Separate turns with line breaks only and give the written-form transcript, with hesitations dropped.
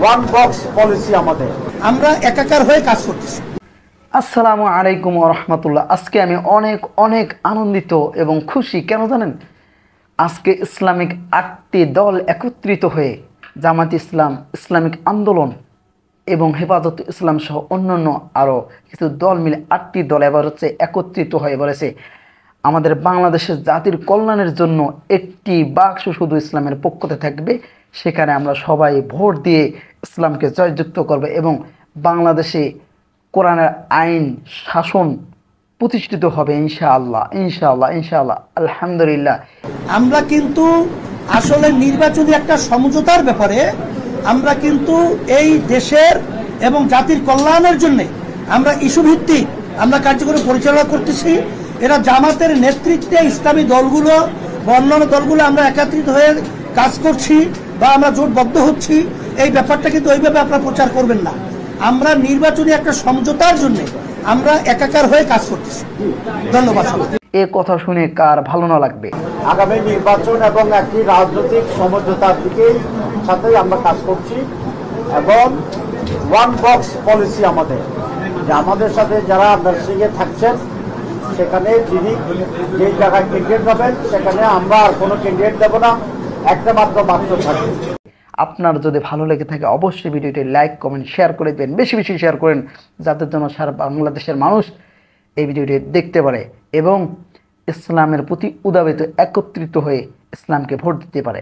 One box policy আমাদের, আমরা একাকার হয়ে কাজ করতেছি।
আসসালামু আলাইকুম ওয়া রাহমাতুল্লাহ। আজকে আমি অনেক অনেক আনন্দিত এবং খুশি। কেন জানেন? আজকে ইসলামিক 8টি দল একত্রিত হয়ে জামাত ইসলাম, ইসলামিক আন্দোলন এবং হেফাজত ইসলাম সহ অন্যান্য আরও কিছু দল মিলে 8টি দল এবার একত্রিত হয়ে বলেছে আমাদের বাংলাদেশের জাতির কল্যাণের জন্য একটি বাক্স শুধু ইসলামের পক্ষতে থাকবে, সেখানে আমরা সবাই ভোট দিয়ে ইসলামকে জয়যুক্ত করবে এবং বাংলাদেশে কোরআনের আইন শাসন প্রতিষ্ঠিত হবে ইনশাআল্লাহ ইনশাআল্লাহ ইনশাআল্লাহ। আলহামদুলিল্লাহ।
আমরা কিন্তু আসলে নির্বাচনী একটা সমঝোতার ব্যাপারে আমরা কিন্তু এই দেশের এবং জাতির কল্যাণের জন্য আমরা ইস্যুভিত্তিক আমরা কার্যক্রম পরিচালনা করতেছি। এরা জামাতের নেতৃত্বে ইসলামী দলগুলো বা অন্যান্য দলগুলো আমরা একত্রিত হয়ে কাজ করছি বা আমরা জোটবদ্ধ হচ্ছি। এই ব্যাপারটা কিন্তু ওইভাবে আপনারা প্রচার করবেন না। আমরা নির্বাচনী একটা সমঝোতার জন্য আমরা একাকার হয়ে কাজ করতেছি। ধন্যবাদ।
এ কথা শুনে কার ভালো না লাগবে?
আগামী নির্বাচন এবং একটি রাজনৈতিক সমঝোতার দিকেই সাথেই আমরা কাজ করছি এবং ওয়ান বক্স পলিসি আমাদের, যে আমাদের সাথে যারা নার্সিংয়ে থাকছেন সেখানে যিনি যে জায়গায় ক্যান্ডিডেট হবেন সেখানে আমরা আর কোনো ক্যান্ডিডেট দেবো না, একটা মাত্র বাক্স থাকবে।
আপনার যদি ভালো লেগে থাকে অবশ্যই ভিডিওটি লাইক কমেন্ট শেয়ার করে দেবেন, বেশি বেশি শেয়ার করেন যাতে জন্য সারা বাংলাদেশের মানুষ এই ভিডিওটি দেখতে পারে এবং ইসলামের প্রতি উদাবিত একত্রিত হয়ে ইসলামকে ভোট দিতে পারে।